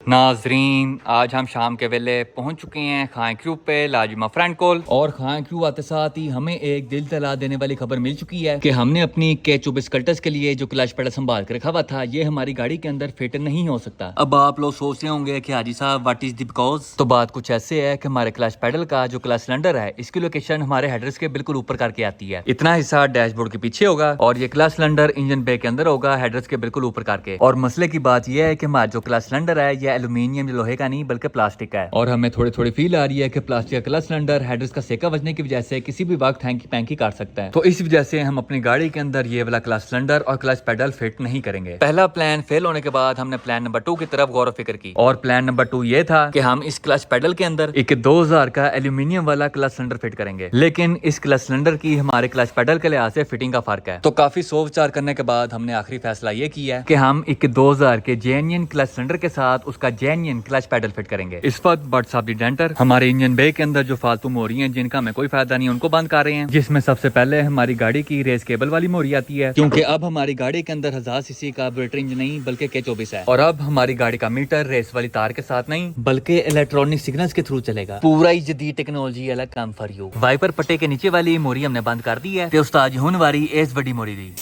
नाजरीन, आज हम शाम के वेले पहुंच चुके हैं खां क्रू पे लाजिमा फ्रेंड कॉल। और खां क्रू आते साथ ही हमें एक दिल तला देने वाली खबर मिल चुकी है कि हमने अपनी K24 कल्टस के लिए जो क्लच पेडल संभाल कर रखा हुआ था, ये हमारी गाड़ी के अंदर फिट नहीं हो सकता। अब आप लोग सोच रहे होंगे कि हाजी साहब व्हाट इज द बिकॉज। तो बात कुछ ऐसे है कि हमारे क्लच पेडल का जो क्लच सिलेंडर है, इसकी लोकेशन हमारे हेडर्स के बिल्कुल ऊपर करके आती है। इतना हिस्सा डैशबोर्ड के पीछे होगा और ये क्लच सिलेंडर इंजन बे के अंदर होगा, हेडर्स के बिल्कुल ऊपर करके। और मसले की बात यह है कि हमारा जो क्लच सिलेंडर है, ये एल्यूमिनियम लोहे का नहीं बल्कि प्लास्टिक का है। और हमें थोड़ी थोड़ी फील आ रही है कि प्लास्टिक का क्लच सिलेंडर हेडर्स का सेका बजने की वजह से किसी भी वक्त हैंकी पैंकी काट सकता है। तो इस वजह से हम अपनी गाड़ी के अंदर ये वाला क्लच सिलेंडर और क्लच पेडल फिट नहीं करेंगे। पहला प्लान फेल होने के बाद हमने प्लान नंबर 2 की तरफ गौर फिक्र की। और प्लान नंबर 2 ये था कि हम इस क्लच पेडल के अंदर एक 2000 का एल्यूमिनियम वाला क्लच सिलेंडर फिट करेंगे। लेकिन इस क्लच सिलेंडर की हमारे क्लच पेडल के लिहाज से फिटिंग का फर्क है। तो काफी सोच विचार करने के बाद हमने आखिरी फैसला ये किया है कि हम एक 2000 के जेन्युइन क्लच सिलेंडर के साथ उसका जेन्युइन क्लच पेडल फिट करेंगे। इस वक्त बट्स ऑफ द डेंटर हमारे इंजन बे के अंदर जो फालतू मोरी हैं जिनका हमें कोई फायदा नहीं, उनको बंद कर रहे हैं। जिसमें सबसे पहले हमारी गाड़ी की रेस केबल वाली मोरी आती है, क्योंकि अब हमारी गाड़ी के अंदर 1000 सीसी का बैटरी इंजन नहीं बल्कि K24 है। और अब हमारी गाड़ी का मीटर रेस वाली तार के साथ नहीं बल्कि इलेक्ट्रॉनिक सिग्नल्स के थ्रू चलेगा। पूरा ही जदीद टेक्नोलॉजी अलग काम फॉर यू। वाइपर पट्टे के नीचे वाली मोरी हमने बंद कर दी है, उस्ताद हुन वारी इस बड़ी मोरी दी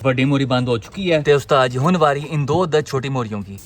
बड़ी मोरी बंद हो चुकी है, ते उस्ताद हुन वारी इन 2 अदद छोटी मोरियों की।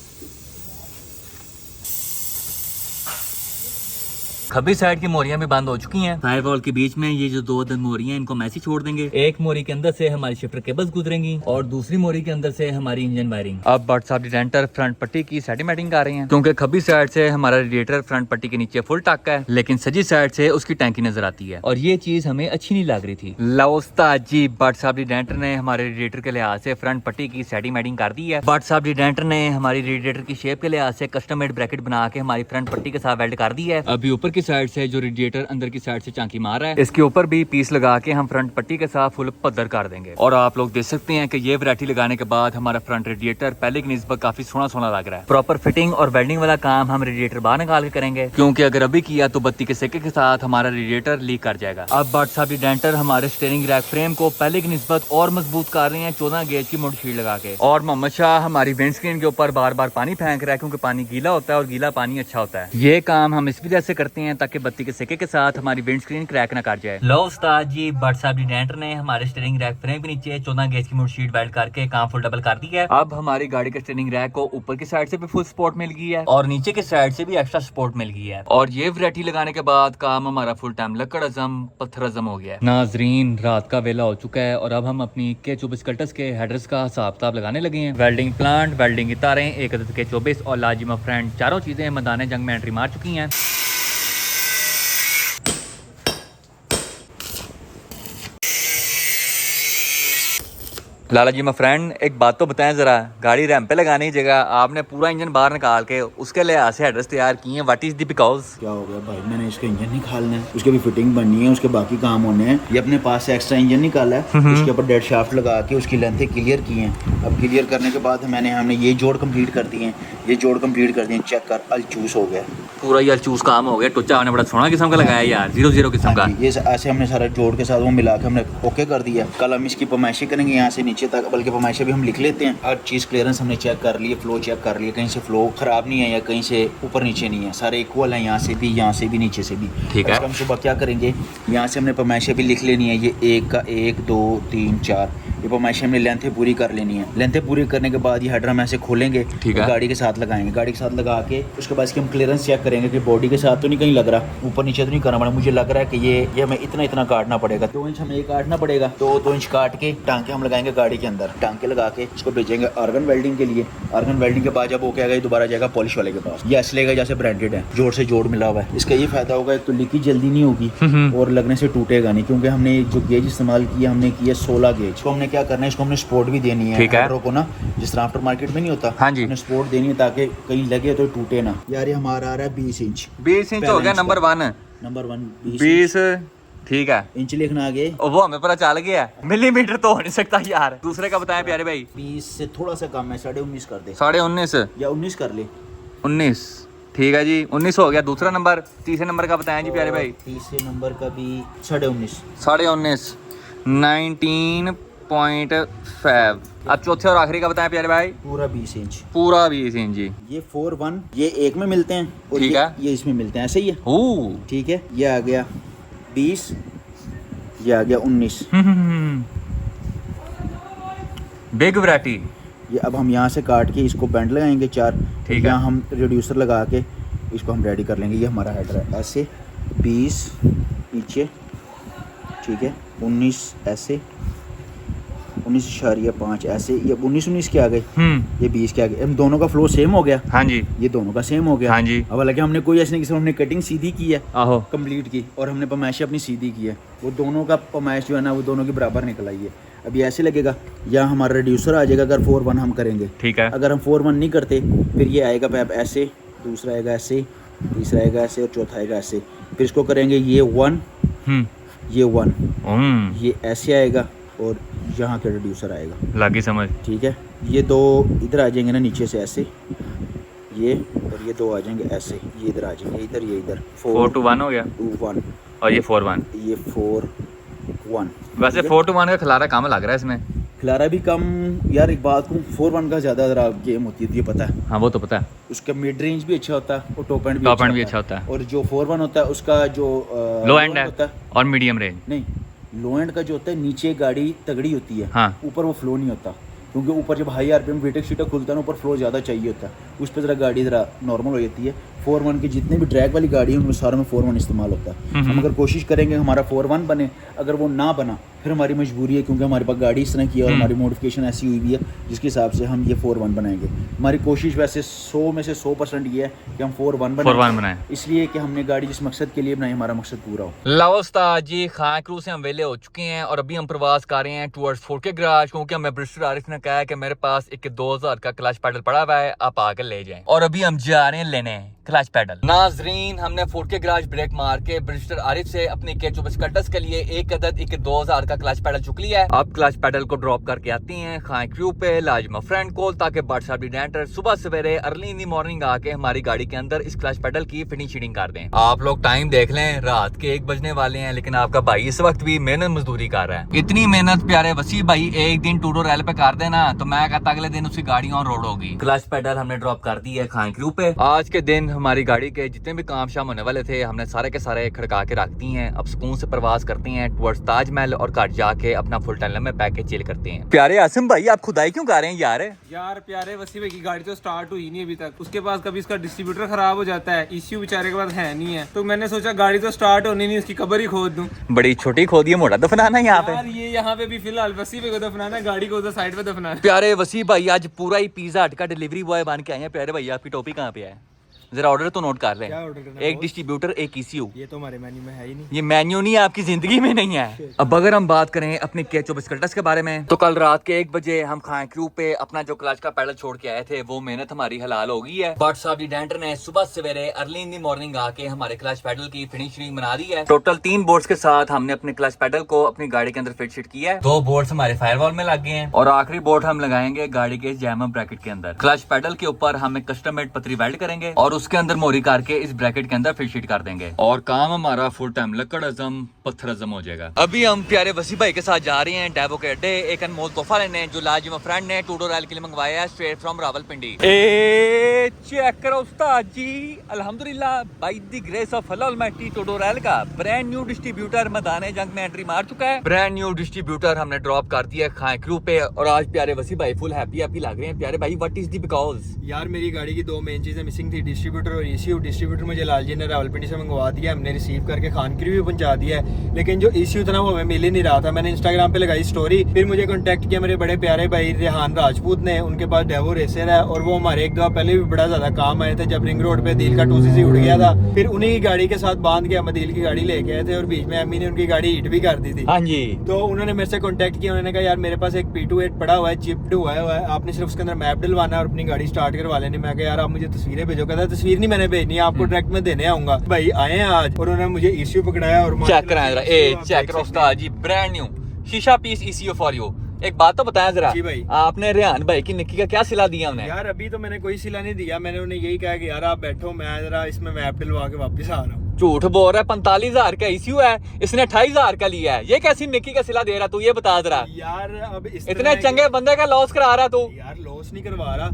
खब्बी साइड की मोरियां भी बंद हो चुकी हैं। फायरवॉल के बीच में ये जो 2 अदद मोरियां हैं, इनको हम ऐसे छोड़ देंगे। एक मोरी के अंदर से हमारी शिफ्टर केबल्स गुजरेंगी और दूसरी मोरी के अंदर से हमारी इंजन वायरिंग। अब बट्स ऑफ द डेंटर फ्रंट पट्टी की सेटिंग कर रहे हैं, क्योंकि खब्बी साइड से हमारा रेडिएटर फ्रंट पट्टी के नीचे फुल टक है, लेकिन सजी साइड से उसकी टैंकी नजर आती है और ये चीज हमें अच्छी नहीं लग रही थी। लो उस्ताद जी, बट्स ऑफ द डेंटर ने हमारे रेडिएटर के लिहाज से फ्रंट पट्टी की सेटिंग कर दी है। बट्स ऑफ द डेंटर ने हमारी रेडिएटर की शेप के लिहाज से कस्टम मेड ब्रैकेट बना के हमारी फ्रंट पट्टी के साथ वेल्ड कर दी है। अभी ऊपर की साइड से जो रेडिएटर अंदर की साइड से चांकी मार रहा है, इसके ऊपर भी पीस लगा के हम फ्रंट पट्टी के साथ फुल पद्धर कर देंगे। और आप लोग देख सकते हैं कि ये वैरायटी लगाने के बाद हमारा फ्रंट रेडिएटर पहले की निस्बत काफी सोना लग रहा है। प्रॉपर फिटिंग और वेल्डिंग वाला काम हम रेडिएटर बाहर निकाल के करेंगे, क्योंकि अगर अभी किया तो बत्ती के सेके के साथ हमारा रेडिएटर लीक कर जाएगा। अब बट्स ऑफ द डेंटर हमारे स्टीयरिंग रैक फ्रेम को पहले की निस्बत और मजबूत कर रहे हैं 14 गेज की मोटी शीट लगा के। और मोहम्मद शाह हमारी विंड स्क्रीन के ऊपर बार बार पानी फेंक रहा है, क्योंकि पानी गीला होता है और गीला पानी अच्छा होता है। ये काम हम इस वजह से करते हैं ताकि बत्ती के सेके के साथ हमारी विंड स्क्रीन क्रैक ना कर जाए। लो उस्ताद जी, बट्स ऑफ द डेंटर ने हमारे स्टीयरिंग रैक फ्रेम के नीचे 14 गेज की मोटी शीट वेल्ड करके काम फुल डबल कर दी है। अब हमारी गाड़ी के स्टीयरिंग रैक को ऊपर की साइड से भी फुल सपोर्ट मिल गई है और नीचे की साइड से भी एक्स्ट्रा सपोर्ट मिल गई है। और ये वैरायटी लगाने के बाद काम हमारा फुल टाइम लकड़ अज़म पत्थर अज़म हो गया है। नाजरीन, रात का वेला हो चुका है और अब हम अपनी K24 कल्टस के हेडर्स का हिसाब किताब लगाने लगे हैं। वेल्डिंग प्लांट, वेल्डिंग की तारें, एक अदद K24 और लाजिमा फ्रेंड, चारों चीजें मैदान जंग में एंट्री मार चुकी हैं। लाला जी, मैं फ्रेंड, एक बात तो बताएं जरा, गाड़ी रैंप पे लगाने की जगह आपने पूरा इंजन बाहर निकाल के उसके लिहाज से हेडर्स तैयार किए हैं। What is the because? क्या हो गया भाई, मैंने इसका इंजन निकालना है, उसके भी फिटिंग बननी है, उसके बाकी काम होने हैं। ये अपने पास से एक्स्ट्रा इंजन निकाला है, उसके ऊपर डेड शाफ्ट लगा के उसकी लेंथ क्लियर की है। अब क्लियर करने के बाद हमने ये जोड़ कंप्लीट कर दिए हैं, ये जोड़ कंप्लीट कर दिए। चेक कर, अलचूस हो गया पूरा, ये अलचूस काम हो गया। टुच्चा आपने बड़ा सोना किस्म का लगाया यार, 00 किस्म का। ये ऐसे हमने सारा जोड़ के साथ वो मिला के हमने ओके कर दिया। कल हम इसकी पमाइशी करेंगे यहाँ से नीचे तक, बल्कि पमाइशी भी हम लिख लेते हैं। हर चीज क्लियरेंस हमने चेक कर लिए, फ्लो चेक कर लिए, कहीं से फ्लो खराब नहीं है या कहीं से ऊपर नीचे नहीं है, सारे इक्वल है, यहाँ से भी नीचे से भी। ठीक है। हम सुबह क्या करेंगे, यहाँ से हमने पमाइशी भी लिख लेनी है। ये 1 का 1 2 3 4 ये पमाइशी हमने लेंथें पूरी कर लेनी है। लेंथें पूरी करने के बाद ये हेडर हम ऐसे खोलेंगे, ठीक है, गाड़ी के साथ लगाएंगे। गाड़ी के साथ लगा के उसके बाद इसकी हम क्लियरेंस चेक करेंगे कि बॉडी के साथ तो नहीं कहीं लग रहा, ऊपर नीचे तो नहीं करना पड़ा। मुझे लग रहा है कि ये हमें इतना काटना पड़ेगा, 2 इंच हमें ये काटना पड़ेगा। 2 इंच काट के टांके हम लगाएंगे गाड़ी के अंदर, टांके लगा के उसको भेजेंगे आर्गन वेल्डिंग के लिए। आर्गन वेल्डिंग के बाद जब वो क्या है, दोबारा जाएगा पॉलिश वाले के पास। ये ऐसे लेगा जैसे ब्रांडेड है, जोड़ से जोड़ मिला हुआ है। इसका ये फायदा होगा, एक तो लीकेज जल्दी नहीं होगी और लगने से टूटेगा नहीं, क्योंकि हमने जो गेज इस्तेमाल किया हमने किया 16 गेज। इसको हमने क्या करना है, इसको हमने सपोर्ट भी देनी है हेडरों को ना, जिस तरह आफ्टर मार्केट में नहीं होता। हाँ जी, हमने सपोर्ट देनी है ताकि कहीं लगे तो टूटे ना। यार ये हमारा आ रहा है 20 इंच। 20 इंच हो गया नंबर 1 20। ठीक है, इंच लिखना आगे, वो हमें पता चल गया, मिलीमीटर तो हो नहीं सकता यार। दूसरे का बताएं प्यारे भाई। 20 से थोड़ा सा कम है, 19.5 कर दे। 19.5 या 19 कर ले। 19 ठीक है जी, 19 हो गया। दूसरा नंबर, तीसरे नंबर का बताएं जी प्यारे भाई। तीसरे नंबर का भी 19.5 19.5 19 8.5। अब चौथे और आखिरी का बताएं प्यारे भाई। पूरा 20 इंच। पूरा 20 इंच जी। ये 4-1 ये एक में मिलते हैं और ठीक है। ये इसमें मिलते हैं, ऐसे ही है। ओह ठीक है, ये आ गया 20, ये आ गया 19। Big variety. ये अब हम यहाँ से काट के इसको बैंड लगाएंगे 4। ठीक है। यहाँ हम रिड्यूसर लगा के इसको हम रेडी कर लेंगे। ये हमारा हेडर है, ऐसे 20 पीछे, ठीक है, 19 ऐसे, 19.5 ऐसे, ये 19 के आ गए, ये 20 के आ गए। हम दोनों का फ्लो सेम हो गया। हाँ जी। ये दोनों का सेम हो गया। हाँ जी। अब हालांकि हमने कोई ऐसे नहीं, हमने कटिंग सीधी की है, आहो कंप्लीट की, और हमने पमाइश अपनी सीधी की है। वो दोनों का पमाइश जो है ना वो दोनों की बराबर निकल आई है। अब ये ऐसे लगेगा, या हमारा रिड्यूसर आ जाएगा अगर 4-1 हम करेंगे। ठीक है। अगर हम 4-1 नहीं करते फिर ये आएगा पैप ऐसे, दूसरा आएगा ऐसे, तीसरा आएगा ऐसे और चौथा आएगा ऐसे। फिर इसको करेंगे ये 1, ये 1, ये ऐसे आएगा और यहाँ के रिड्यूसर आएगा। लगी समझ। ठीक है, ये दो इधर आ जाएंगे ना नीचे से ऐसे, ये और ये दो आ जाएंगे ऐसे, ये इधर आ जाएंगे, इधर ये इधर 4 to 1 हो गया 2-1 और ये 4-1। ये 4-1। वैसे 4 to 1 का खिलारा कम लग रहा है इसमें। खिलारा भी कम यार, एक बात कहूँ, 4-1 का ज़्यादा ज़रा गेम होती है, तुझे पता है। हाँ वो तो पता है। उसका मिड रेंज भी अच्छा होता है और टॉप एंड भी अच्छा होता है। और जो 4-1 होता है उसका जो लो एंड है होता है और मीडियम रेंज। नहीं, लो एंड का जो होता है नीचे गाड़ी तगड़ी होती है। हाँ। ऊपर वो फ्लो नहीं होता, क्योंकि ऊपर जब हाई आरपीएम वेटेक शीटक खुलता है ना, ऊपर फ्लो ज़्यादा चाहिए होता है, उस पर ज़रा गाड़ी ज़रा नॉर्मल हो जाती है। 4-1 की जितने भी ड्रैग वाली गाड़ी है उनमें सारों में 4-1 इस्तेमाल होता है। हम अगर कोशिश करेंगे हमारा 4-1 बने, अगर वो ना बना फिर हमारी मजबूरी है, क्योंकि हमारे पास गाड़ी इस तरह की है और हमारी मॉडिफिकेशन ऐसी हुई भी है जिसके हिसाब से हम ये 4-1 बनाएंगे। हमारी कोशिश वैसे 100 में से 100% ये है कि हम 4-1 बनाएं, इसलिए कि हमने गाड़ी जिस मकसद के लिए बनाई हमारा मकसद पूरा हो। लो उस्ताद जी, खान क्रूज से हम वेले हो चुके हैं और अभी हम प्रवास कर रहे हैं टुवर्ड्स 4K गराज, क्योंकि हमें ब्रिस्टर आरिफ ने कहा है कि मेरे पास एक 2000 का क्लच पैडल पड़ा हुआ है, आप आकर ले जाएं। और अभी हम जा रहे हैं लेने क्लच पैडल। नाजरीन, हमने 4K गराज ब्रेक मार के ब्रिस्टर आरिफ से अपने K24 कटर्स के लिए एक अदद 2000 का क्लच पैडल चुक लिया है। अब क्लच पैडल को ड्रॉप करके आती हैं खान क्रू पे लाजमा फ्रेंड को, ताकि व्हाट्सएप डेंटर सुबह सवेरे अर्ली इन दी मॉर्निंग आके हमारी गाड़ी के अंदर इस क्लच पैडल की फिनिशिंग कर दें। आप लोग टाइम देख लें, रात के 1 बजने वाले हैं, लेकिन आपका भाई इस वक्त भी मेहनत मजदूरी कर रहा है। इतनी मेहनत प्यारे वसी भाई एक दिन टूडो रेल पे कर देना तो मैं कहता अगले दिन उसकी गाड़ी ऑन रोड होगी। क्लच पैडल हमने ड्रॉप कर दी है खान क्रू पे। आज के दिन हमारी गाड़ी के जितने भी काम शाम होने वाले थे हमने सारे के सारे खड़का के रख दी हैं। अब सुकून से प्रवास करते हैं टुवर्ड्स ताजमहल और घर जाके अपना फुल टाइम में पैकेज चिल करते हैं। प्यारे आसिम भाई, आप खुदाई क्यों कर रहे हैं यार? यार प्यारे वसी भाई की गाड़ी तो स्टार्ट हुई नहीं अभी तक, उसके पास कभी इसका डिस्ट्रीब्यूटर खराब हो जाता है, इश्यू बेचारे के पास है नहीं है, तो मैंने सोचा गाड़ी तो स्टार्ट होनी नहीं, इसकी कबर ही खोद दूं। बड़ी छोटी खोदी है, मोटा दफनाना यहाँ पे। यार ये यहाँ पे भी फिलहाल वसी भाई को दफनाना है, गाड़ी को उधर साइड पे दफनाना है। प्यारे वसी भाई, आज पूरा ही पिज्जा हट का डिलीवरी बॉय बन के आए हैं। प्यारे भाई, आपकी टोपी कहाँ पे है? जरा ऑर्डर तो नोट कर लें। क्या ऑर्डर करना? एक डिस्ट्रीब्यूटर, एक ECU। ये तो हमारे मेन्यू में है ही नहीं। ये मेन्यू नहीं है, आपकी जिंदगी में नहीं है। अब अगर हम बात करें अपने K24 कटर्स के बारे में, तो कल रात के 1 बजे हम खान क्रू पे अपना जो क्लच का पैडल छोड़ के आए थे, वो मेहनत हमारी हलाल हो गई है। बट साहब डेंटर ने सुबह सवेरे अर्ली इन दी मॉर्निंग आके हमारे क्लच पैडल की फिनिशिंग बना दी है। टोटल 3 बोर्ड्स के साथ हमने अपने क्लच पैडल को अपनी गाड़ी के अंदर फिट शिट किया है। 2 बोर्ड्स हमारे फायरवॉल में लग गए हैं और आखिरी बोर्ड हम लगाएंगे गाड़ी के जैम ब्रैकेट के अंदर। क्लच पैडल के ऊपर हम एक कस्टम मेड पतरी वेल्ड करेंगे और उसके अंदर मोरी के इस ब्रैकेट के अंदर फिट शीट कर देंगे और काम हमारा फुल टाइम लकड़ अजम पत्थर अजम हो जाएगा। अभी हम प्यारे वसी भाई के साथ जा रहे हैं डैबो के अड्डे एक अनमोल तोहफा लेने, जो लाजिमा फ्रेंड ने टूडो रॉयल के लिए मंगवाया है स्ट्रेट फ्रॉम रावलपिंडी। ए चेक करो उस्ताद जी, अल्हम्दुलिल्लाह by the grace of Allah almighty टूडो रॉयल का ब्रांड न्यू डिस्ट्रीब्यूटर मैदान जंग में एंट्री मार चुका है। ब्रांड न्यू डिस्ट्रीब्यूटर हमने ड्रॉप कर दिया खान क्रू पे और आज प्यारे वसी भाई फुल हैप्पी लग रहे हैं। प्यारे भाई, व्हाट इज द बिकॉज? यार मेरी गाड़ी की 2 मेन चीजें मिसिंग थी, डिस्ट्रीब्यूटर और ECU। डिस्ट्रीब्यूटर मुझे लाल जी ने रावलपिंडी से मंगवा दिया, हमने रिसीव करके खान क्रू भी पहुंचा दिया है, लेकिन जो ECU था ना वो हमें मिल ही नहीं रहा था। मैंने इंस्टाग्राम पे लगाई स्टोरी, फिर मुझे कांटेक्ट किया मेरे बड़े प्यारे भाई रेहान राजपूत ने, उनके पास डेवो रेसर है और वो हमारे एक दफा पहले भी बड़ा ज्यादा काम आए थे जब रिंग रोड पे दिल का 2cc उड़ गया था। फिर उन्हीं की गाड़ी के साथ बांध के हम दिल की गाड़ी लेके आए थे और बीच में अम्मी ने उनकी गाड़ी हिट भी कर दी थी। हाँ जी। तो उन्होंने मेरे से कांटेक्ट किया, उन्होंने कहा यार मेरे पास एक P28 पड़ा हुआ है, चिप्ड हुआ है, आपने सिर्फ उसके अंदर मैप डलवाना है और अपनी गाड़ी स्टार्ट करवा लेनी। मैं कहा यार आप मुझे तस्वीरें भेजो। कहता तस्वीर नहीं मैंने भेजनी, आपको डायरेक्ट में देने आऊंगा। भाई आए हैं आज और उन्होंने मुझे ECU पकड़ाया और चेक कराएं जरा। ए चेक करो उस्ताद जी, ब्रांड न्यू शीशा पीस ECU फॉर यू। एक बात तो बताया जरा जी भाई, आपने रेहान भाई की निक्की का क्या सिला दिया उन्हें? यार अभी तो मैंने कोई सिला नहीं दिया, मैंने उन्हें यही कहा कि यार आप बैठो, मैं जरा इसमें मैप डलवा के वापस आ रहा हूँ। झूठ बोल रहा है, 45,000 का ईसीयू है, इसने 28,000 का लिया है। ये कैसी निक्की का सिला दे रहा तू, ये बता जरा यार अब इतने चंगे बंदे का लॉस करा रहा तू। यार लॉस नहीं करवा रहा,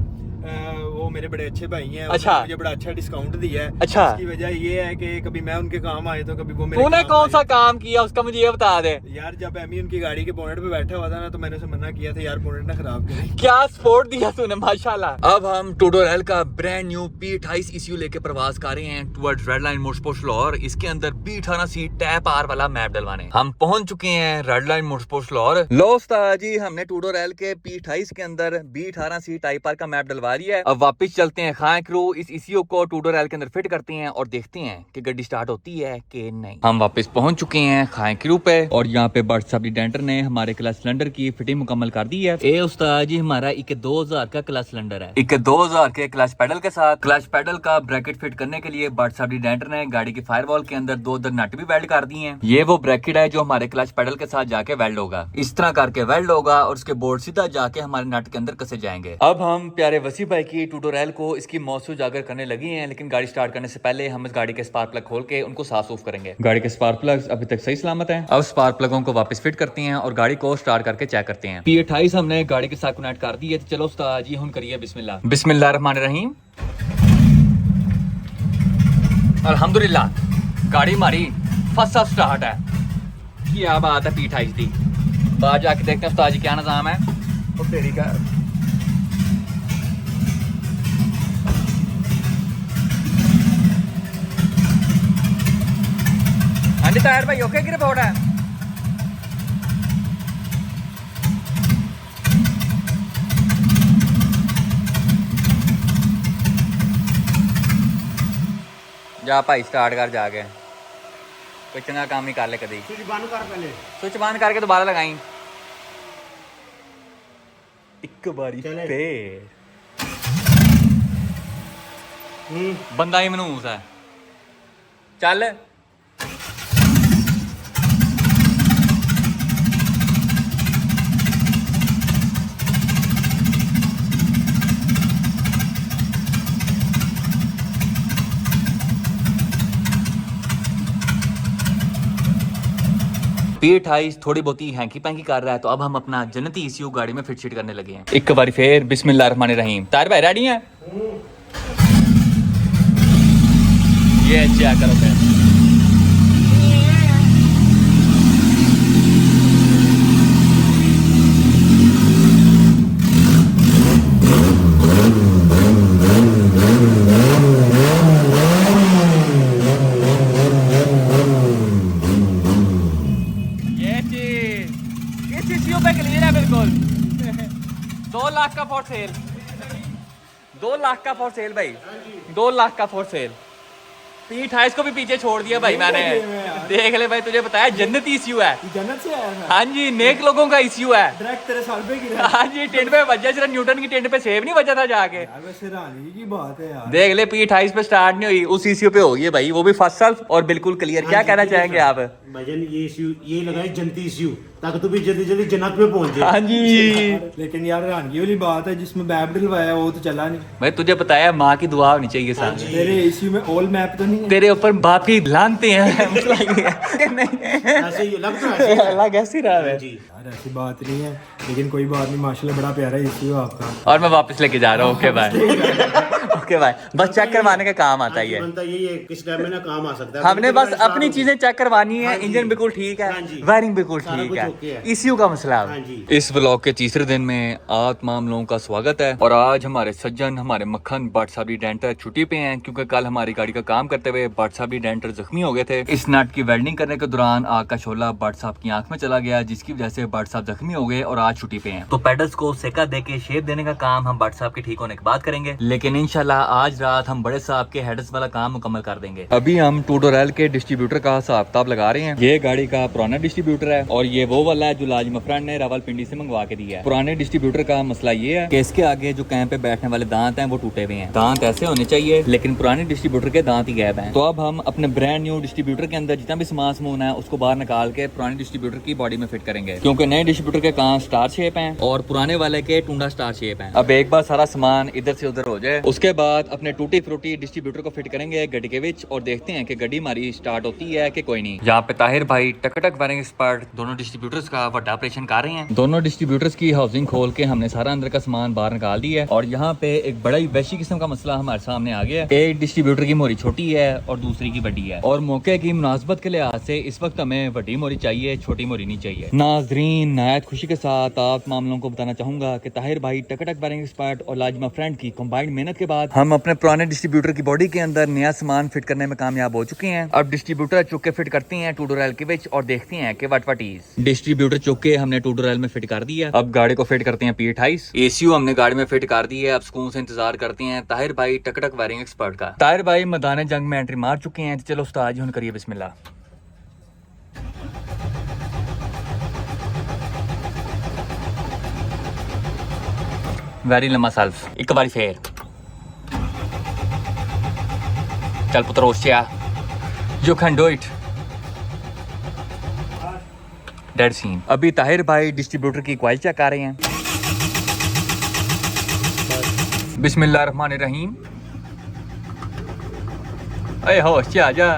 वो मेरे बड़े अच्छे भाई हैं, अच्छा। मुझे बड़ा अच्छा डिस्काउंट दिया है। अच्छा। इसकी वजह ये है कि कभी मैं उनके काम आए तो कभी वो मेरे तूने काम कौन आए। सा काम किया उसका मुझे ये बता दे। यार जब एमी उनकी गाड़ी के बोनेट पे बैठा हुआ था ना, तो मैंने उसे मना किया था यार बोनेट ना खराब करे। क्या सपोर्ट दिया तूने, माशाल्लाह। अब हम टूडोरेल का ब्रांड न्यू P28 ईसीयू लेके प्रवास कर रहे हैं towards red line motorsports Lahore. इसके अंदर B18 सीट टैप आर वाला मैप डलवाने हम पहुंच चुके हैं रेड लाइन मोटरस्पोर्ट्स लाहौर। लो उस्ताद जी, हमने टूडोरेल के P28 के अंदर B18 सीट टाइप आर का मैप डलवा लिया है। अब वापस चलते हैं खां क्रू, इस ईसीयू को टूडोरेल के अंदर फिट करते हैं और देखते हैं कि गाड़ी स्टार्ट होती है कि नहीं। हम वापस पहुंच चुके हैं खां क्रू पे और यहाँ पे बट सब डेंटर ने हमारे क्लच सिलेंडर की फिटिंग मुकम्मल कर दी है। ए उस्ताद जी, हमारा एक 2000 का क्लच सिलेंडर है, एक 2000 के क्लच पेडल के साथ। क्लच पेडल का ब्रैकेट फिट करने के लिए बट सब डेंटर ने गाड़ी की फायरवॉल के अंदर 2 नट भी वेल्ड कर दिए हैं। ये वो ब्रैकेट है जो हमारे क्लच पेडल के साथ जाके वेल्ड होगा। इस तरह करके वेल्ड होगा और उसके बोर्ड सीधा जाके हमारे नट के अंदर कसे जाएंगे। अब हम प्यारे वसी भाई की टूडोरेल को इसकी मौसू उजागर करने लगी हैं, लेकिन गाड़ी स्टार्ट करने से पहले हम इस गाड़ी के स्पार्क प्लग खोल के उनको साफ सूफ करेंगे। गाड़ी के स्पार्क प्लग्स अभी तक सही सलामत हैं। अब स्पार्क प्लगों को वापस फिट करते हैं और गाड़ी को स्टार्ट करके चेक करते हैं। P28 हमने गाड़ी के साथ कनेक्ट कर दी है, तो चलो उस्ताद जी हम करिए बिस्मिल्लाह। बिस्मिल्लाहिर्रहमानिर्रहीम। अल्हम्दुलिल्लाह, गाड़ी हमारी फर्स्ट स्टार्ट है। क्या बात है P28 दी। बाहर जाके देखते हैं उस्ताद जी क्या निजाम है। और तेरी का हाँ जी तायर भाई, ओके की रिपोर्ट है। जा भाई स्टार्ट कर जाके, कोई चंगा काम नहीं कर ले कभी। स्विच बंद कर पहले। स्विच बंद करके दोबारा लगाई एक बारी चले। फिर बंदा ही मनूस है। चल P28 थोड़ी बहुती हैंकी पैंकी कर रहा है, तो अब हम अपना जन्नती ईसीयू गाड़ी में फिट शिट करने लगे हैं। एक बार फिर बिस्मिल्लाहिर्रहमानिर्रहीम। तार भाई रेडी हैं? ये चेक करो फिर। बिल्कुल 2 लाख का फॉर सेल, 2 लाख का फॉर सेल भाई, 2 लाख का फॉर सेल। P28 को भी पीछे छोड़ दिया भाई मैंने। देख ले भाई, तुझे बताया जन्नत ईसीयू है। जन्नत से आया मैं। हाँ जी, नेक लोगों का ईसीयू है। डायरेक्ट तेरे साल पे गिरा। हाँ जी, टिंड पे बजा, सिर्फ न्यूटन की टिंड पे सेब नहीं बजा था जाके। यार वैसे रानी की बात है यार। देख ले, P28 पे स्टार्ट नहीं हुई, उस ईसीयू पे हो गई है भाई, वो भी फर्स्ट सेल्फ और बिल्कुल क्लियर। क्या कहना चाहेंगे आप? भजन ये लगाए जनती इश्यू, ताकि तू भी जल्दी जल्दी जन्नत में पहुंच जाए। हाँ जी लेकिन यार रानगी वाली बात है, जिसमें मैप डलवाया वो तो चला नहीं। भाई, तुझे बताया माँ की दुआ होनी चाहिए साथ। तेरे इसी में ऑल मैप तो नहीं है। तेरे ऊपर बाप की लानते हैं। नहीं, ऐसे ही लग तो ऐसे ही है। अल्लाह कैसी रहा है जी यार ऐसी बात नहीं है, लेकिन कोई बात नहीं, माशाल्लाह बड़ा प्यारा इसी हो आपका। और मैं वापस लेके जा रहा हूँ। Okay bye. Okay bye. बस चेक करवाने का काम आता ही है। बनता यही है, किस टाइम में ना काम आ सकता है। हमने बस अपनी चीजें चेक करवानी है। हाँ जी। इंजन बिल्कुल ठीक है, हाँ जी। वायरिंग बिल्कुल सारा ठीक कुछ है, ओके है। ईसीयू का मसला हाँ है। जी। इस व्लॉग के तीसरे दिन में आप तमाम लोगों का स्वागत है। और आज हमारे सज्जन, हमारे मक्खन बट साहब डेंटर छुट्टी पे हैं, क्योंकि कल हमारी गाड़ी का काम करते हुए बट साहब डेंटर जख्मी हो गए थे। इस नट की वेल्डिंग करने के दौरान आग का शोला बट साहब की आंख में चला गया, जिसकी वजह से बट साहब जख्मी हो गए और आज छुट्टी पे हैं। तो पेडल्स को सेका दे के शेप देने का काम हम बट साहब के ठीक होने के बाद करेंगे, लेकिन इंशाल्लाह आज रात हम बड़े साहब के हेडर्स वाला काम मुकम्मल कर देंगे। अभी हम टूडोरेल के डिस्ट्रीब्यूटर का हिसाब किताब लगा रहे हैं। ये गाड़ी का पुराना डिस्ट्रीब्यूटर है और ये वो वाला है जो लाजिम अफरान ने रावलपिंडी से मंगवा के दिया है। पुराने डिस्ट्रीब्यूटर का मसला ये है कि इसके आगे जो कैम पे बैठने वाले दांत हैं वो टूटे हुए हैं। दांत ऐसे होने चाहिए, लेकिन पुराने डिस्ट्रीब्यूटर के दांत ही गैब गायब हैं। तो अब हम अपने ब्रांड न्यू डिस्ट्रीब्यूटर के अंदर जितना भी सामान है उसको बाहर निकाल के पुराने डिस्ट्रीब्यूटर की बॉडी में फिट करेंगे, क्योंकि नए डिस्ट्रीब्यूटर के कहाँ स्टार शेप हैं और पुराने वाले के टुंडा स्टार शेप हैं। अब एक बार सारा सामान इधर से उधर हो जाए उसके बाद अपने टूटी फ्रूटी डिस्ट्रीब्यूटर को फिट करेंगे गड्डी के विच और देखते हैं कि गड्डी हमारी स्टार्ट होती है कि कोई नहीं। यहाँ पे ताहिर भाई टकटक वायरिंग एक्सपर्ट दोनों डिस्ट्रीब्यूटर्स का बड़ा ऑपरेशन कर रहे हैं। दोनों डिस्ट्रीब्यूटर्स की हाउसिंग खोल के हमने सारा अंदर का सामान बाहर निकाल दिया है और यहाँ पे एक बड़ा ही वैशी किस्म का मसला हमारे सामने आ गया है। एक डिस्ट्रीब्यूटर की मोरी छोटी है और दूसरी की बड़ी है और मौके की मुनासबत के लिहाज से इस वक्त हमें बड़ी मोरी चाहिए, छोटी मोरी नहीं चाहिए। नाजरीन, नायत खुशी के साथ आप मामलों को बताना चाहूंगा कि ताहिर भाई टकटक वायरिंग एक्सपर्ट और लाजमा फ्रेंड की कंबाइंड मेहनत के बाद हम अपने पुराने डिस्ट्रीब्यूटर की बॉडी के अंदर नया सामान फिट करने में कामयाब हो चुके हैं। अब डिस्ट्रीब्यूटर चुके फिट करते हैं ट्यूटोरियल के विच और देखते हैं कि व्हाट इज। डिस्ट्रीब्यूटर चुके हमने ट्यूटोरियल में फिट कर दिया। अब गाड़ी को फिट करते हैं P28। एसीयू हमने गाड़ी में फिट कर दी है। अब सुकून से इंतजार करते हैं ताहिर भाई टकटक वायरिंग एक्सपर्ट का। ताहिर भाई मैदान जंग में एंट्री मार चुके हैं, तो चलो उस्ताद जी हुन करिए बिस्मिल्लाह। वैरी लम्मा सेल्फ एक बारी फेर चल पुत्र होशिया you can do it. Dead scene. अभी ताहिर भाई डिस्ट्रीब्यूटर की क्वालिटी चेक कर रहे हैं। बिस्मिल्लाहिर्रहमानिर्रहीम। अरे होशिया जा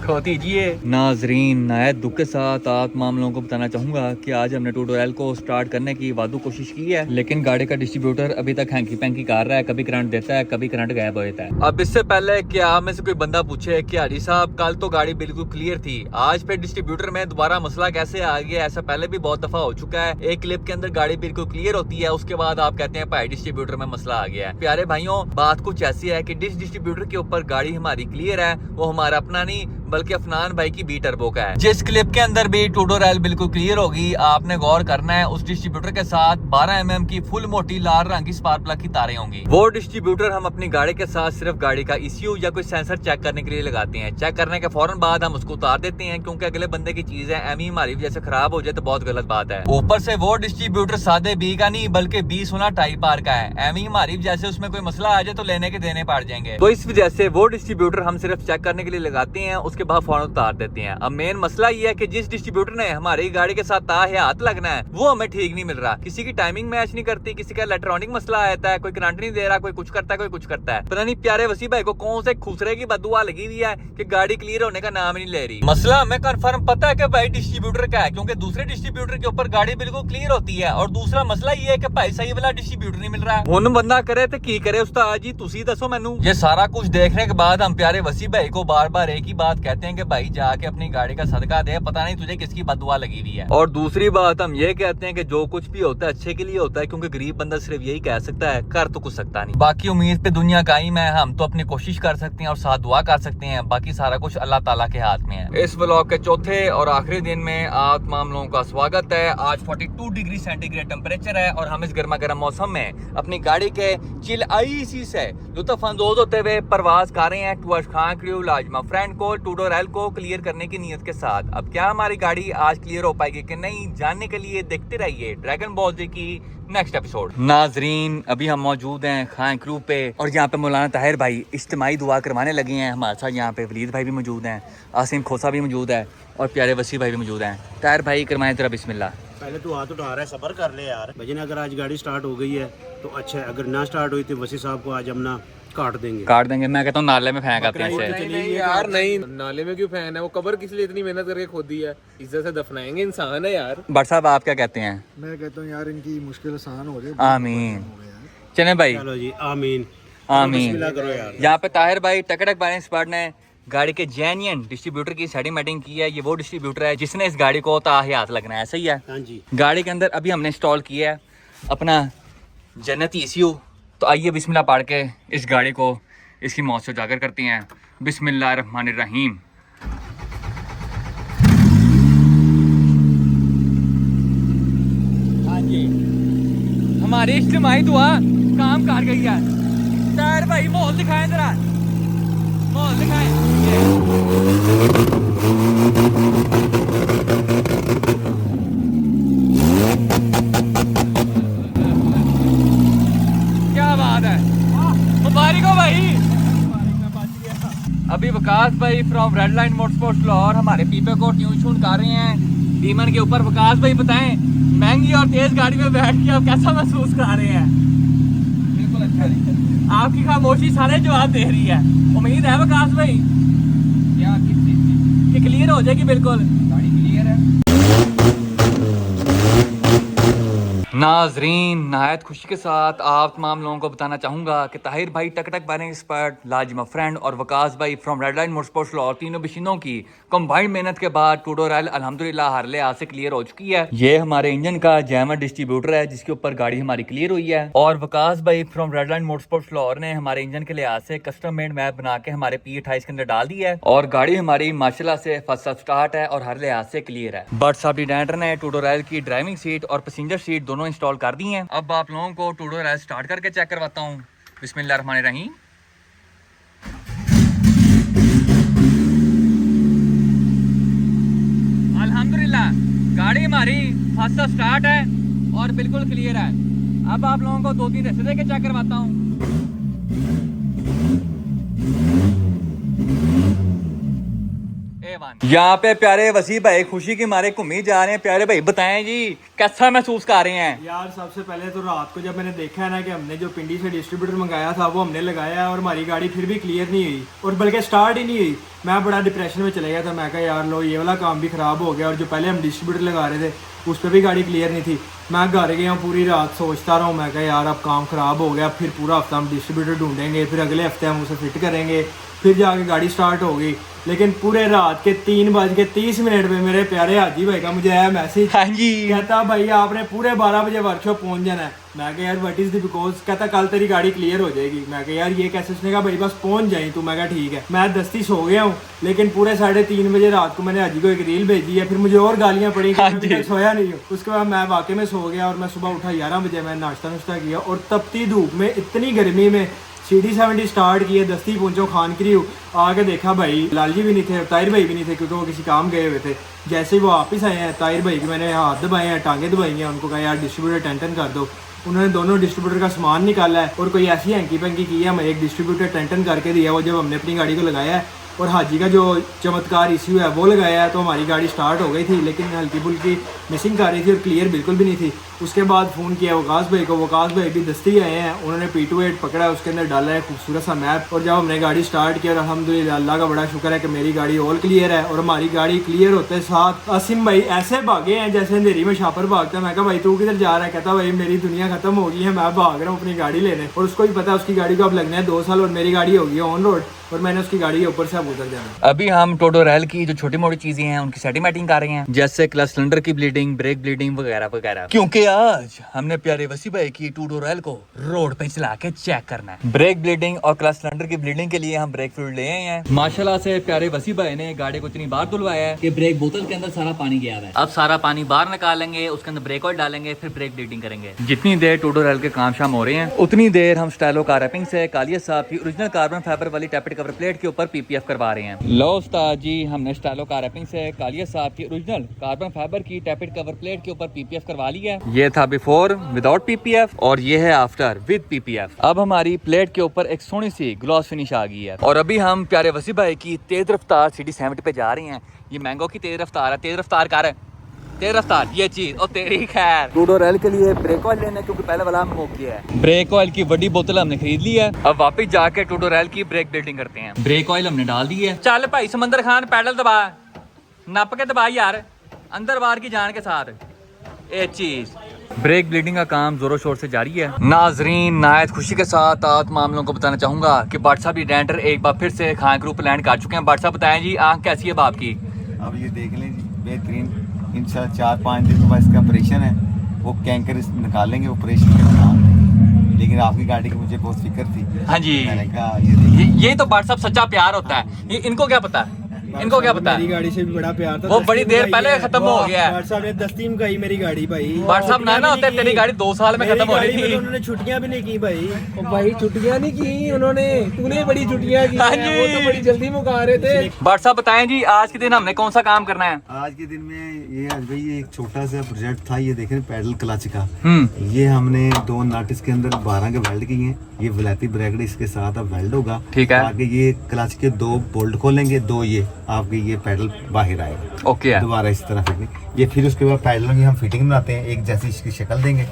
खो दीजिए। नाजरीन, नायत दुख के साथ आप मामलों को बताना चाहूंगा कि आज हमने ट्यूटोरियल को स्टार्ट करने की वादू कोशिश की है, लेकिन गाड़ी का डिस्ट्रीब्यूटर अभी तक हैंकी पैंकी कर रहा है। कभी करंट देता है, कभी करंट गायब हो जाता है। अब इससे पहले कि आप में से कोई बंदा पूछे कि हाजी साहब कल तो गाड़ी बिल्कुल क्लियर थी, आज फिर डिस्ट्रीब्यूटर में दोबारा मसला कैसे आ गया? ऐसा पहले भी बहुत दफा हो चुका है। एक क्लिप के अंदर गाड़ी बिल्कुल क्लियर होती है, उसके बाद आप कहते हैं भाई डिस्ट्रीब्यूटर में मसला आ गया है। प्यारे भाइयों, बात कुछ ऐसी है कि डिस्ट्रीब्यूटर के ऊपर गाड़ी हमारी क्लियर है, वो हमारा अपना नहीं बल्कि अफनान भाई की बी टर्बो का है। जिस क्लिप के अंदर भी ट्यूटोरियल बिल्कुल क्लियर होगी, आपने गौर करना है उस डिस्ट्रीब्यूटर के साथ 12 mm की फुल मोटी लाल रंग की स्पार्क प्लग की तारें होंगी। वो डिस्ट्रीब्यूटर हम अपनी गाड़ी के साथ सिर्फ गाड़ी का ECU या कोई सेंसर चेक करने के लिए लगाते हैं। चेक करने के फौरन बाद हम उसको उतार देते हैं, क्योंकि अगले बंदे की चीज है, एम हमारी वजह से खराब हो जाए तो बहुत गलत बात है। ऊपर से वो डिस्ट्रीब्यूटर सादे बी का नहीं बल्कि 20 टाइप आर का है। एम हमारी वजह से उसमें कोई मसला आ जाए तो लेने के देने पड़ जाएंगे। तो इस वजह से वो डिस्ट्रीब्यूटर हम सिर्फ चेक करने के लिए लगाते हैं, उसके बाद फौरन उतार देते हैं। अब मेन मसला ये है कि जिस डिस्ट्रीब्यूटर ने हमारी गाड़ी के साथ हाथ लगना है वो हमें ठीक नहीं मिल रहा। किसी की टाइमिंग मैच नहीं करती, किसी का इलेक्ट्रॉनिक मसला आता है, कोई करंट नहीं दे रहा, कोई कुछ करता है, कोई कुछ करता है। पता नहीं प्यारे वसी भाई को कौन से खुसरे की बदुआ लगी हुई है कि गाड़ी क्लियर होने का नाम ही नहीं ले रही। मसला हमें कंफर्म पता है कि भाई डिस्ट्रीब्यूटर का है, क्योंकि दूसरे डिस्ट्रीब्यूटर के ऊपर गाड़ी बिल्कुल क्लियर होती है। और दूसरा मसला ये है कि भाई सही वाला डिस्ट्रीब्यूटर नहीं मिल रहा है। हुन बंदा करे तो की करे उस्ताद जी, तुसी दसो मैनू। ये सारा कुछ देखने के बाद हम प्यारे वसी भाई को बार बार एक ही बात कहते हैं कि भाई जाके अपनी गाड़ी का सदका दे, पता नहीं तुझे किसकी बददुआ लगी हुई है। और दूसरी बात हम ये कहते हैं कि जो कुछ भी होता है अच्छे के लिए होता है, क्योंकि गरीब बंदा सिर्फ यही कह सकता है, कर तो कुछ सकता नहीं। बाकी उम्मीद पे दुनिया कायम है, हम तो अपनी कोशिश कर सकते हैं और साथ दुआ कर सकते हैं, बाकी सारा कुछ अल्लाह ताला के हाथ में है। इस व्लॉग के चौथे और आखिरी दिन में आप मामलों का स्वागत है। आज 42 डिग्री सेंटीग्रेड टेम्परेचर है और हम इस गर्मा गर्म मौसम में अपनी गाड़ी के चिल आईसी से लुत्फ अंदोज होते हुए परवाज कर रहे हैं टुवर्ड्स खान क्रू लाजमा फ्रेंड को ट्यूटोरियल को क्लियर करने की नीयत के साथ। अब क्या हमारी गाड़ी आज क्लियर हो पाएगी कि नहीं, जानने के लिए देखते रहिए ड्रैगन बॉल जी की नेक्स्ट एपिसोड। नाजरीन, अभी हम मौजूद हैं खान क्रू पे और यहाँ पे मौलाना ताहिर भाई इज्तिमाई दुआ करवाने लगे हैं। हमारे साथ यहाँ पे वलीद भाई भी मौजूद हैं, आसिम खोसा भी मौजूद है और प्यारे वसी भाई भी मौजूद हैं। ताहिर भाई करवाएं तेरा बिस्मिल्लाह। पहले तू हाथ उठा रहा है, सब्र कर ले यार भजन। अगर आज गाड़ी स्टार्ट हो गई है तो अच्छा है, अगर ना स्टार्ट हुई तो वसी साहब को आज हम ना काट देंगे। मैं कहता हूँ नाले में फेंक आते हैं इसे। नहीं यार, नहीं नाले में क्यों फैन है? वो कबर किस लिए इतनी मेहनत करके खोदी है, इज्जत से दफनाएंगे, इंसान है यार। भट्ट साहब आप क्या कहते हैं? मैं कहता हूँ यार इनकी मुश्किल आसान हो जाए। आमीन। चले भाई, चलो जी, आमीन आमीन। बिस्मिल्लाह करो यार। यहाँ पे ताहिर भाई टकटक वायरिंग एक्सपर्ट ने गाड़ी के जेन्युइन डिस्ट्रीब्यूटर की सेटिंग मेटिंग की है। ये वो डिस्ट्रीब्यूटर है जिसने इस गाड़ी को हाथ लगना है, सही है? हाँ जी। गाड़ी के अंदर अभी हमने इंस्टॉल किया है अपना जन्नती ECU। तो आइए बिस्मिल्लाह पढ़ के इस गाड़ी को इसकी मौत से उजागर करते हैं। बिस्मिल्लाहिर्रहमानिर्रहीम। हाँ जी, हमारी इज्तिमाई दुआ काम कर गई है। ताहिर भाई माहौल दिखाएं जरा, माहौल दिखाएं। क्या बात है, मुबारक हो भाई। अभी वकास भाई from red line motorsports Lahore हमारे पीपे को ट्यून शून कर रहे हैं डीमन के ऊपर। वकास भाई बताएं, महंगी और तेज गाड़ी में बैठ के आप कैसा महसूस कर रहे हैं? बिल्कुल अच्छा नहीं। आपकी खामोशी सारे जवाब दे रही है। उम्मीद है वकास भाई क्या किस चीज़ की? कि क्लियर हो जाएगी बिल्कुल। गाड़ी क्लियर है। नाजरीन, नहायत खुशी के साथ आप तमाम लोगों को बताना चाहूँगा कि ताहिर भाई टक टक बाइनिंग एक्सपर्ट, लाजिमा फ्रेंड और वकास भाई from red line motorsports Lahore, तीनों मशीनों की कंबाइंड मेहनत के बाद टूडो रैल अल्हम्दुलिल्लाह हर लिहाज से क्लियर हो चुकी है। ये हमारे इंजन का जैमर डिस्ट्रीब्यूटर है जिसके ऊपर गाड़ी हमारी क्लियर हुई है। और वकास भाई from red line motorsports Lahore ने हमारे इंजन के लिहाज से कस्टम मेड मैप बना के हमारे P28 के अंदर डाल दी है और गाड़ी हमारी माशाल्लाह से फर्स्ट क्लास स्टार्ट है और हर लिहाज से क्लियर है। बट सब डिजाइनर ने टूडो रैल की ड्राइविंग सीट और पैसेंजर सीट दोनों इंस्टॉल कर दी हैं। अब आप लोगों को टूडो रैल स्टार्ट करके चेक करवाता हूँ। बिस्मिल्लाहिर्रहमानिर्रहीम। अल्हम्दुलिल्लाह गाड़ी हमारी फर्स्ट स्टार्ट है और बिल्कुल क्लियर है। अब आप लोगों को 2-3 रास्ते देके चेक करवाता हूँ। यहाँ पे प्यारे वसी भाई खुशी के मारे घूमी जा रहे हैं। प्यारे भाई बताएं जी कैसा महसूस कर रहे हैं? यार सबसे पहले तो रात को जब मैंने देखा है ना कि हमने जो पिंडी से डिस्ट्रीब्यूटर मंगाया था वो हमने लगाया है और हमारी गाड़ी फिर भी क्लियर नहीं हुई और बल्कि स्टार्ट ही नहीं हुई। मैं बड़ा डिप्रेशन में चले गया था। मैं कहा यार लो ये वाला काम भी ख़राब हो गया और जो पहले हम डिस्ट्रीब्यूटर लगा रहे थे उस पर भी गाड़ी क्लियर नहीं थी। मैं घर गया हूँ, पूरी रात सोचता रहा हूँ। मैं कहा यार अब काम ख़राब हो गया, फिर पूरा हफ्ता हम डिस्ट्रीब्यूटर ढूंढेंगे, फिर अगले हफ्ते हम उसे फिट करेंगे, फिर जाके गाड़ी स्टार्ट हो गई। लेकिन पूरे रात के 3:30 पे मेरे प्यारे हाजी भाई का मुझे आया मैसेज। हाँ जी। कहता भाई आपने पूरे 12 बजे वर्कशॉप पहुंच जाना है। मैं कहा यार व्हाट इज द बिकॉज? कहता कल तेरी गाड़ी क्लियर हो जाएगी। मैं कहा यार ये कैसे? उसने कहा भाई बस पहुंच जाए तू। मैं कहा ठीक है। मैं दस्ती सो गया हूँ, लेकिन पूरे 3:30 बजे रात को मैंने हाजी को एक रील भेजी है। फिर मुझे और गालियाँ पड़ी कि मैं अभी तक सोया नहीं हूँ। उसके बाद मैं वाकई में सो गया और मैं सुबह उठा 11 बजे। मैंने नाश्ता किया और तपती धूप में इतनी गर्मी में CD70 स्टार्ट किए, दस्ती पहुंचो खान की आके देखा भाई लालजी भी नहीं थे, ताहिर भाई भी नहीं थे क्योंकि वो किसी काम गए हुए थे। जैसे ही वो वापस आए हैं ताहिर भाई की मैंने हाथ दबाए हैं, टांगे दबाई हैं, उनको कहा यार डिस्ट्रीब्यूटर टन कर दो। उन्होंने दोनों डिस्ट्रीब्यूटर का सामान निकाला है और कोई ऐसी हैंकी पंकी की है, हमें एक डिस्ट्रीब्यूटर टन करके दिया वो जब हमने अपनी गाड़ी को लगाया है और हाजी का जो चमत्कार इश्यू है वो लगाया है तो हमारी गाड़ी स्टार्ट हो गई थी। लेकिन हल्की फुल्की मिसिंग कर रही थी और क्लियर बिल्कुल भी नहीं थी। उसके बाद फ़ोन किया वकास भाई को, वकास भाई भी दस्ती आए हैं। उन्होंने P28 पकड़ा, उसके अंदर डाला है खूबसूरत सा मैप और जब हमने गाड़ी स्टार्ट किया और अल्हम्दुलिल्लाह अल्लाह का बड़ा शुक्र है कि मेरी गाड़ी ऑल क्लियर है। और हमारी गाड़ी क्लियर होते साथ आसिम भाई ऐसे भागे हैं जैसे अंधेरी में शापर भागता है। मैं कहा भाई तू किधर जा रहा है? कहता भाई मेरी दुनिया खत्म हो गई है, मैं भाग रहा हूँ अपनी गाड़ी लेने। और उसको भी पता है उसकी गाड़ी को अब लगना है 2 साल और मेरी गाड़ी होगी ऑन रोड और मैंने उसकी गाड़ी के ऊपर से अब उतर जाना। अभी हम टोटो रैल की जो छोटी मोटी चीजें हैं उनकी सेटिंग कर रहे हैं, जैसे क्लच सिलेंडर की ब्लीडिंग, ब्रेक ब्लीडिंग वगैरह वगैरह। क्योंकि आज हमने प्यारे वसी भाई की टोटो रैल को रोड पे चला के चेक करना है। ब्रेक ब्लीडिंग और क्लच सिलेंडर की ब्लीडिंग के लिए हम ब्रेक फ्लूइड ले आए हैं। माशाल्लाह से प्यारे वसी भाई ने गाड़ी को इतनी बार धुलवाया है कि ब्रेक बोतल के अंदर सारा पानी गया है। अब सारा पानी बाहर निकालेंगे, उसके अंदर ब्रेक ऑयल डालेंगे, फिर ब्रेक ब्लीडिंग करेंगे। जितनी देर टोटो रैल के काम शाम हो रहे हैं उतनी देर हम स्टाइलो कार रैपिंग से कालिया साहब की ओरिजिनल कार्बन फाइबर वाली टैपेड कवर प्लेट के ऊपर PPF करवा रहे हैं। लो उस्ताद जी, हमने स्टाइलो कार रैपिंग से कालिया साहब की ओरिजिनल कार्बन फाइबर की टैपेड कवर प्लेट के ऊपर PPF करवा लिया है। ये था बिफोर विदाउट PPF और ये है आफ्टर विद PPF। अब हमारी प्लेट के ऊपर एक सोनी सी ग्लॉस फिनिश आ गई है। और अभी हम प्यारे वसी भाई की तेज रफ्तार CD70 पे जा रहे हैं। ये मैंगो की तेज रफ्तार है, तेज रफ्तार कर तेज रफ्तार ये चीज और तेरी खैर। टूडो रैल के लिए ब्रेक ऑयल लेना क्योंकि पहले वाला हम मुक गया है। ब्रेक ऑयल की बड़ी बोतल हमने खरीद ली है। अब वापस जाके टूडो रैल की ब्रेक ब्लीडिंग करते हैं। ब्रेक ऑयल हमने डाल दी है। चल भाई समंदर खान पैडल दबा, नप के दबा यार, अंदर बाहर की जान के साथ ये चीज। ब्रेक ब्लीडिंग का काम जोरों शोर से जारी है। नाजरीन, नायत खुशी के साथ आप मामलों को बताना चाहूंगा कि बाट साहब डेंटर एक बार फिर से खान ग्रुप लैंड कर चुके हैं। बाट साहब बताएं जी आंख कैसी है बाप की? अब ये देख लें जी, बेहतरीन। इंशाल्लाह 4-5 दिन के बाद इसका ऑपरेशन है, वो कैंकर निकालेंगे ऑपरेशन के दौरान। लेकिन आपकी गाड़ी की मुझे बहुत फिक्र थी। हाँ जी, मैंने कहा ये तो बाट साहब सच्चा प्यार होता है। ये इनको क्या पता है? इनको क्या पता मेरी है? गाड़ी से भी बड़ा प्यार था। वो बड़ी दस्तीम देर भाई पहले है। खत्म हो गया है। भाट साहब ने दस्तीम कही मेरी गाड़ी भाई। भाट साहब ना ना होते तेरी गाड़ी 2 साल में मेरी खत्म हो गाड़ी रही में थी। तो उन्होंने छुट्टियां भी नहीं की भाई। भाई छुट्टियां नहीं की उन्होंने, तूने बड़ी छुट्टियां की हाँ हैं, जी। वो तो बड़ी जल्दी मुका रहे थे। भाट साहब बताएं जी, आज के दिन हमने कौन सा काम करना है? आज के दिन में ये आज भाई ये एक छोटा सा प्रोजेक्ट था, ये देखें पैडल क्लच का। हम्म, ये हमने 2 नट इसके अंदर 12 के वेल्ड किए हैं। ये विलायती ब्रैकेट इसके साथ अब वेल्ड होगा। ठीक है। आगे ये क्लच के 2 बोल्ट खोलेंगे, 2 ये आपके ये पैडल बाहर आएगा। ओके है। दोबारा इस तरह फिटिंग, ये फिर उसके बाद पैडलों की हम फिटिंग बनाते हैं, एक जैसी इसकी शक्ल देंगे।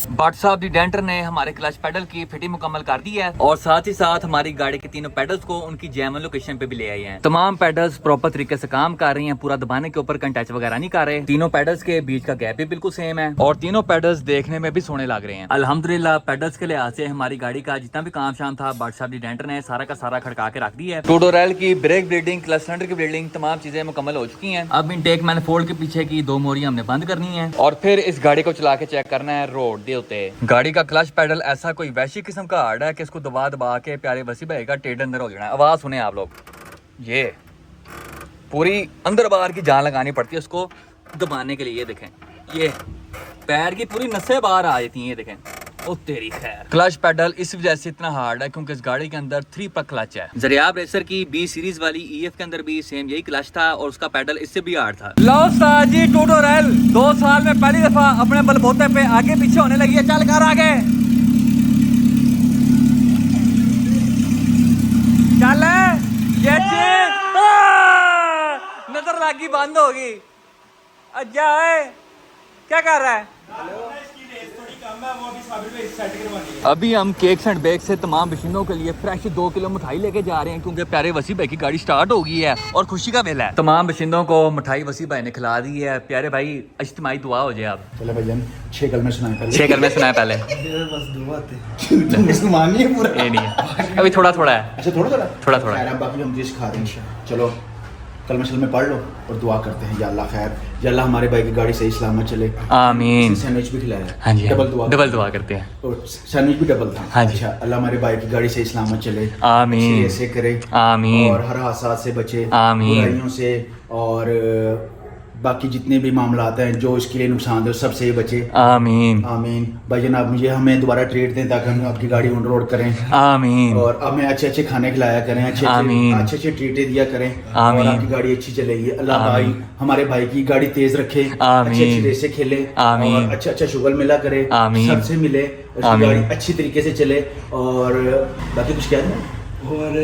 भाट साहब दी डेंटर ने हमारे क्लच पेडल की फिटिंग मुकम्मल कर दी है और साथ ही साथ हमारी गाड़ी के तीनों पेडल्स को उनकी जैमन लोकेशन पे भी ले आए हैं। तमाम पेडल्स प्रॉपर तरीके से काम कर रही हैं, पूरा दबाने के ऊपर कंटच वगैरह नहीं कर रहे। तीनों पेडल्स के बीच का गैप भी बिल्कुल सेम है और तीनों पेडल्स देखने में भी सोने लग रहे हैं। अल्हम्दुलिल्लाह पेडल्स के लिहाज से हमारी गाड़ी का जितना भी काम शाम था भाट साहब दी डेंटर ने सारा का सारा खड़का के रख दिया है। टूडोरेल की ब्रेक ब्लीडिंग, क्लच सिलेंडर की ब्लीडिंग, तमाम चीजें मुकम्मल हो चुकी हैं। अब इनटेक मैनिफोल्ड के पीछे की 2 मोरियां हमने बंद करनी है और फिर इस गाड़ी को चला के चेक करना है रोड दे होते। गाड़ी का क्लच पेडल ऐसा कोई वैसी किस्म का हार्ड है कि इसको दबा दबा के प्यारे वसी भाई का टेढ़ अंदर हो जाना है। आवाज सुने आप लोग, ये पूरी अंदर बाहर की जान लगानी पड़ती है उसको दबाने के लिए। ये देखें, ये पैर की पूरी नसें बाहर आ जाती हैं। ये देखें, ओ तेरी खैर। क्लच पेडल इस वजह से इतना हार्ड है क्योंकि इस गाड़ी के अंदर 3 पर क्लच है। जरियाब रेसर की B सीरीज वाली EF के अंदर भी सेम यही क्लच था और उसका पेडल इससे भी हार्ड था। लो साजी टूडोरेल 2 साल में पहली दफा अपने बलबोते पे आगे पीछे होने लगी है। चल कर आगे चल, ये नजर लागी बंद होगी। अच्छा है, क्या कर रहा है? अभी हम केक्स एंड बेक्स से तमाम मशीनों के लिए फ्रेश 2 किलो मिठाई लेके जा रहे हैं क्योंकि प्यारे वसी भाई की गाड़ी स्टार्ट हो गई है और खुशी का वेला है। तमाम मशीनों को मिठाई वसी भाई ने खिला दी है। प्यारे भाई इज्तिमाई दुआ हो जाए। आप चले भाईजान 6 कलमे सुनाए पहले। 6 कलमे सुनाए पहले। बस 2 आते तुम इसको मानिए पूरा। ये नहीं है, अभी थोड़ा थोड़ा है। अच्छा थोड़ा थोड़ा थोड़ा। खैर, अब बाकी हम चीज़ खा देंगे। चलो कलमे शलमे पढ़ लो और दुआ करते हैं, या अल्लाह खैर, या अल्लाह हमारे भाई की गाड़ी सही सलामत चले। आमीन। सैंडविच भी खिलाया। हाँ जी, डबल दुआ करते हैं। और सैंडविच भी डबल था। हाँ जी। अच्छा, अल्लाह हमारे भाई की गाड़ी सही सलामत चले। आमीन। ऐसे करे। आमीन। और हर हादसा से बचे। आमीन। बुराइयों से और बाकी जितने भी मामलात हैं जो इसके लिए नुकसान है सबसे बचे। आमीन। आमीन। भाई जनाब मुझे हमें दोबारा ट्रीट दें ताकि हम आपकी गाड़ी ऑन रोड करें। आमीन। और हमें अच्छे अच्छे खाने खिलाया करें, अच्छे आमीन। अच्छे ट्रीटें दिया करें। आमीन। और आपकी गाड़ी अच्छी चलेगी। अल्लाह भाई आमीन। हमारे भाई की गाड़ी तेज रखे। आमीन। अच्छी अच्छी रेसें खेले। आमीन। और अच्छा अच्छा शुगर मिला करे। आमीन। सबसे मिले, उसकी आमीन। गाड़ी अच्छी तरीके से चले। और बाकी कुछ क्या है?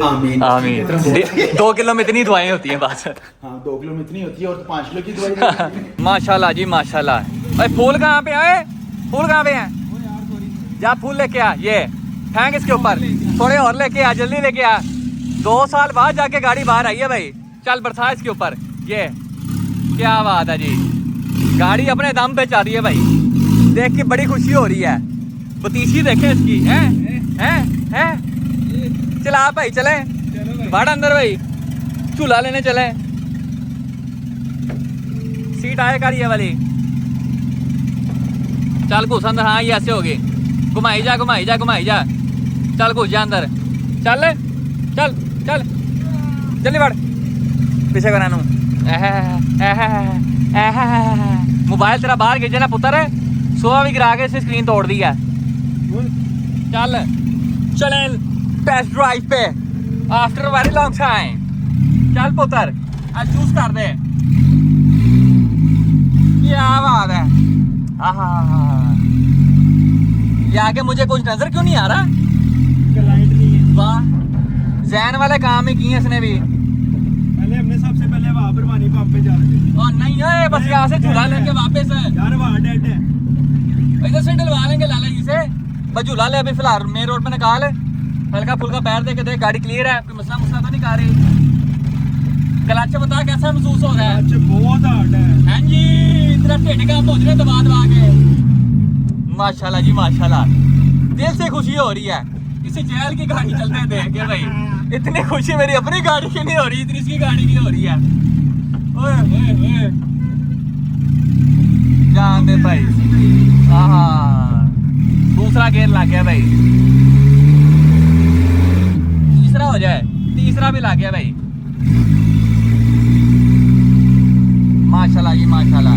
आमीन। आमीन। 2 किलो में इतनी दुआएं होती हैं बस। हाँ 2 किलो में इतनी होती है और तो 5 किलो की दवाई देती है। माशाल्लाह जी माशाल्लाह। भाई फूल कहाँ पे आए? फूल कहाँ पे हैं? जा फूल लेके आ, ये फेंक इसके ऊपर। थोड़े और लेके आ, जल्दी लेके आ। 2 साल बाद जाके गाड़ी बाहर आई है भाई। चल बरसा इसके ऊपर। ये क्या बात है जी, गाड़ी अपने दम पे चल रही है भाई। देख के बड़ी खुशी हो रही है। बतीशी देखे इसकी। हैं चला भाई, चले बाढ़ अंदर भाई, झूला लेने चले। सीट आए कर ये वाली। चल घुस अंदर। हाँ ये ऐसे होगी। घुमाई जा घुमाई जा घुमाई जा। चल घुस जा अंदर। चल चल चल जल्दी बढ़। पीछे करा मोबाइल तेरा बाहर गिर जाना पुत्र। सुबह भी गिरा के इसकी स्क्रीन तोड़ दी है। चल चले टेस्ट ड्राइव पे आफ्टर वेरी लॉन्ग टाइम। चल पुत्र आज चूज कर दे। क्या बात है। ये आगे मुझे कुछ नजर क्यों नहीं आ रहा? लाइट नहीं है। वाह, जैन वाले काम ही किए इसने भी। पहले हमने सबसे पहले वहां पर पानी पंप पे जा रहे थे। और नहीं है बस यहाँ से झूला लेके वापस है यार वहां डेड है। इधर से डलवा लेंगे लाला जी से। बस झूला ले अभी फिलहाल मेन रोड पे निकाल। हल्का फुल्का पैर दे के देख, गाड़ी क्लियर है, कोई मसला मुसला तो नहीं कर रही। क्लच बता कैसा महसूस हो रहा है? अच्छा बहुत हार्ड है। हाँ जी, तेरा ढिड काम पहुंच रहे दबा दबा के। माशाल्लाह जी माशाल्लाह, दिल से खुशी हो रही है इसे जेल की गाड़ी चलते देख के भाई। इतनी खुशी मेरी अपनी गाड़ी की नहीं हो रही, इतनी इसकी गाड़ी की हो रही है। ओए ओए ओए जान दे भाई। हाँ दूसरा गेयर लग गया भाई, तीसरा हो जाए। तीसरा भी लग गया भाई। माशाल्लाह जी माशाल्लाह।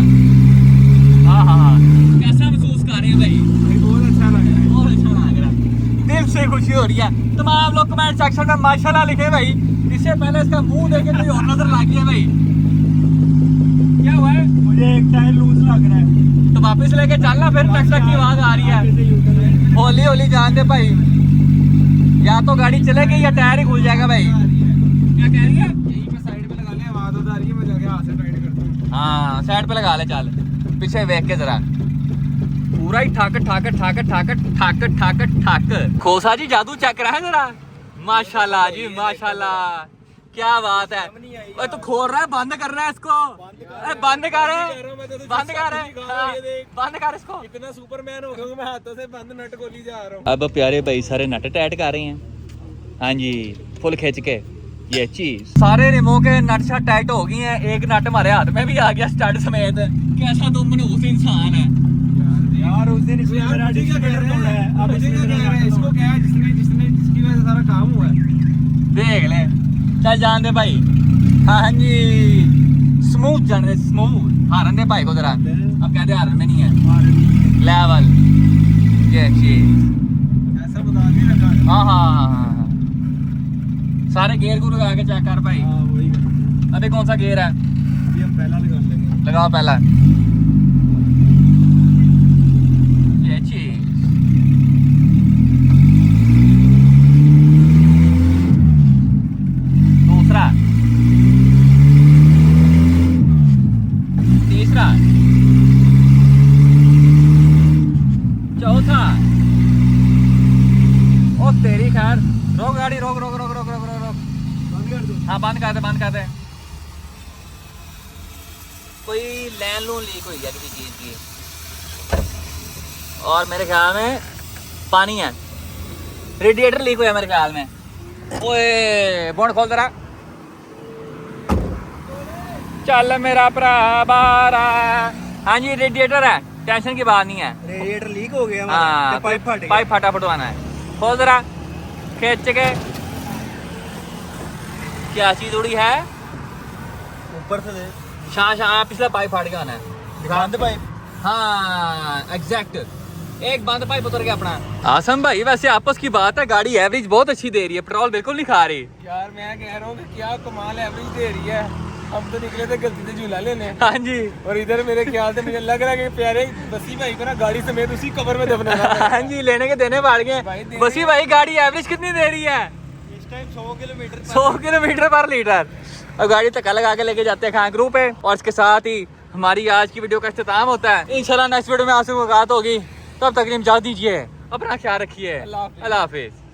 हाँ, कैसा महसूस कर रहे हैं भाई? बहुत अच्छा लग रहा है। बहुत अच्छा लग रहा है, दिल से खुशी हो रही है। तमाम लोग कमेंट सेक्शन में माशाल्लाह लिखे भाई। इससे पहले इसका मुंह देखे कोई और नजर लग गया भाई। क्या हुआ है? मुझे एक टायर लूज लग रहा है। तो वापस लेके चलना, फिर टक टक की आवाज आ रही है। होली होली जान दे भाई, या तो गाड़ी चलेगी या टायर ही खुल जाएगा भाई। क्या कह रही है? यहीं पे साइड पे लगा ले, आवाज आ रही है, मैं जाके हाथ से टाइट करता हूँ। हाँ साइड पे लगा ले, चल पीछे देख के जरा। पूरा ही ठाक ठाक ठाक ठाक ठाक ठाक ठाक। खोसा जी जादू चेक रहा है जरा। माशाल्लाह जी माशाल्लाह, क्या बात है। ओए तू खोल रहा है, बंद कर रहा है इसको। बंद कर, बंद कर, बंद कर इसको। इतना सुपरमैन हो गया कि मैं हाथों से बंद नट खोली जा रहा हूँ। अब प्यारे भाई सारे नट टाइट कर रहे हैं। हाँ जी, फुल खींच के ये चीज। सारे रिमो के नट शट टाइट हो गई हैं। एक नट हमारे हाथ में भी आ गया स्टड समेत। कैसा तुम मनहूस इंसान है यार। उस दिन इसमें मेरा डिस्ट्रीब्यूटर तोड़ा है। अब इसमें क्या है, इसको क्या है, जिसकी वजह से सारा काम हुआ है। देख ले, चल जान दे भाई। हाँ जी, स्मूथ जान दे, स्मूथ। हारन दे भाई को जरा। अब कहते हारन में नहीं है, लेवल ये चीज ऐसा बता नहीं लगा। हाँ। सारे गेयर को लगा के चेक कर भाई। हाँ वही कर। अभी कौन सा गेयर है? ये हम पहला लगा लेंगे। लगाओ पहला ये चीज। दूसरा, तीसरा, चौथा। ओ तेरी खैर, रोक गाड़ी, रोक रोक रोक रोक रोक रोक रोक। बंद कर दो। हाँ बंद कर दे, बंद कर दे। कोई लैन लून लीक हुई है किसी चीज की, और मेरे ख्याल में पानी है, रेडिएटर लीक हुआ है मेरे ख्याल में। ओए बोन खोल जरा। चल मेरा भरा बारा। हाँ जी रेडिएटर है, टेंशन की बात नहीं है। रेडिएटर लीक हो गया। हाँ पाइप फट गया। पाइप फटा फटवाना है। खोल जरा, खींच के। क्या चीज उड़ी है? ऊपर से दे। शाह पिछला पाइप फाट गया है। बंद पाइप। हाँ एग्जैक्ट, एक बंद पाइप उतर गया अपना। आसम भाई वैसे आपस की बात है, गाड़ी एवरेज बहुत अच्छी दे रही है, पेट्रोल बिल्कुल नहीं खा रही। यार मैं कह रहा हूँ कि क्या कमाल एवरेज दे रही है। हम तो निकले थे गलती से झूला लेने। हाँ जी, और इधर मेरे ख्याल से मुझे लग रहा है कि प्यारे बसी भाई को ना गाड़ी समेत उसी कवर में दफना। हाँ जी, लेने के देने पड़ गए। बसी भाई गाड़ी एवरेज कितनी दे रही है? इस टाइम 100 किलोमीटर 100 किलोमीटर पर लीटर। अब गाड़ी धक्का लगा के लेके जाते हैं खां ग्रुप पे। और इसके साथ ही हमारी आज की वीडियो का इख्तिताम होता है। इंशाल्लाह नेक्स्ट वीडियो में आपसे मुलाकात होगी, तब तक के लिए इजाज़त दीजिए। अपना ख्याल रखिए। अल्लाह हाफिज़।